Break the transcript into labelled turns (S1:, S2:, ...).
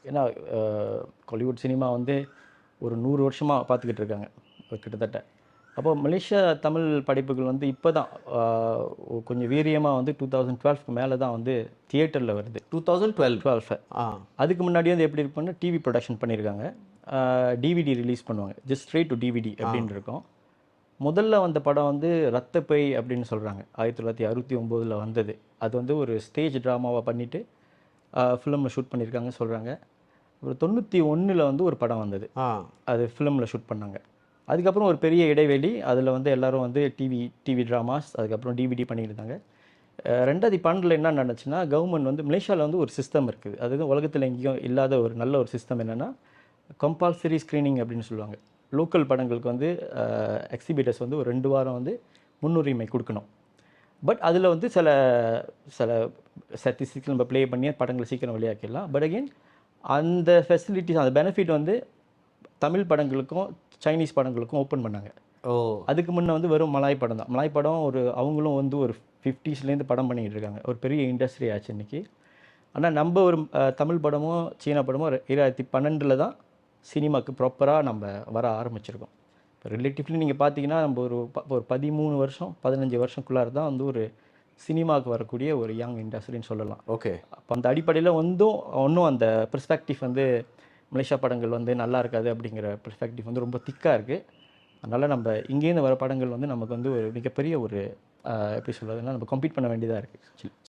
S1: ஏன்னா Hollywood cinema வந்து ஒரு 100 வருஷமாக பார்த்துக்கிட்டு இருக்காங்க கிட்டத்தட்ட. அப்போ மலேசியா தமிழ் படைப்புகள் வந்து இப்போ தான் கொஞ்சம் வீரியமாக வந்து 2012க்கு மேலே தான் வந்து தியேட்டரில் வருது.
S2: 2012.
S1: அதுக்கு முன்னாடி வந்து எப்படி இருக்குன்னா டிவி ப்ரொடக்ஷன் பண்ணியிருக்காங்க, டிவிடி ரிலீஸ் பண்ணுவாங்க, ஜஸ்ட் ஸ்ட்ரெயிட் டு டிவிடி அப்படின்னு இருக்கும். முதல்ல வந்த படம் வந்து ரத்தப்பை அப்படின்னு சொல்கிறாங்க, 1969 வந்தது. அது வந்து ஒரு ஸ்டேஜ் ட்ராமாவை பண்ணிவிட்டு ஃபிலிமில் ஷூட் பண்ணியிருக்காங்க சொல்கிறாங்க. ஒரு 91 வந்து ஒரு படம் வந்தது, அது ஃபிலிமில் ஷூட் பண்ணாங்க. அதுக்கப்புறம் ஒரு பெரிய இடைவெளி, அதில் வந்து எல்லோரும் வந்து டிவி ட்ராமாஸ், அதுக்கப்புறம் டிவிடி பண்ணிட்டு இருந்தாங்க. 2012 என்ன நடந்துச்சுன்னா, கவர்மெண்ட் வந்து மலேசியாவில் வந்து ஒரு சிஸ்டம் இருக்குது, அது வந்து உலகத்தில் எங்கேயும் இல்லாத ஒரு நல்ல ஒரு சிஸ்டம். என்னென்னா கம்பல்சரி ஸ்க்ரீனிங் அப்படின்னு சொல்லுவாங்க. லோக்கல் படங்களுக்கு வந்து எக்ஸிபிட்டர்ஸ் வந்து ஒரு 2 வாரம் வந்து முன்னுரிமை கொடுக்கணும். பட் அதில் வந்து சில சில ஸ்டாட்டிஸ்டிக்ஸ் நம்ம ப்ளே பண்ணி படங்களை சீக்கிரம் வெளியாக்கிடலாம். பட் அகெயின் அந்த ஃபெசிலிட்டிஸ், அந்த பெனிஃபிட் வந்து தமிழ் படங்களுக்கும் சைனீஸ் படங்களுக்கும் ஓப்பன் பண்ணாங்க. அதுக்கு முன்னே வந்து வெறும் மலாய் படம் தான். மலாய் படம் அவங்களும் வந்து ஒரு 50ஸ்லேருந்து படம் பண்ணிக்கிட்டு இருக்காங்க, ஒரு பெரிய இண்டஸ்ட்ரி ஆச்சு இன்றைக்கி. ஆனால் நம்ம ஒரு தமிழ் படமும் சீனா படமும் 2012 தான் சினிமாவுக்கு ப்ராப்பராக நம்ம வர ஆரம்பிச்சிருக்கோம். இப்போ ரிலேட்டிவ்லி நீங்கள் பார்த்தீங்கன்னா நம்ம ஒரு 13 வருஷம் 15 வருஷம்குள்ளார தான் வந்து ஒரு சினிமாவுக்கு வரக்கூடிய ஒரு யங் இண்டஸ்ட்ரின்னு சொல்லலாம். அப்போ அந்த அடிப்படையில் ஒன்றும் அந்த பெர்ஸ்பெக்டிவ் வந்து மலேசியா படங்கள் வந்து நல்லா இருக்காது அப்படிங்கிற பெர்ஸ்பெக்டிவ் வந்து ரொம்ப திக்காக இருக்குது. அதனால் நம்ம இங்கேருந்து வர படங்கள் வந்து நமக்கு வந்து ஒரு மிகப்பெரிய ஒரு எப்படி சொல்கிறதுனா நம்ம கம்ப்ளீட் பண்ண வேண்டியதாக இருக்குது.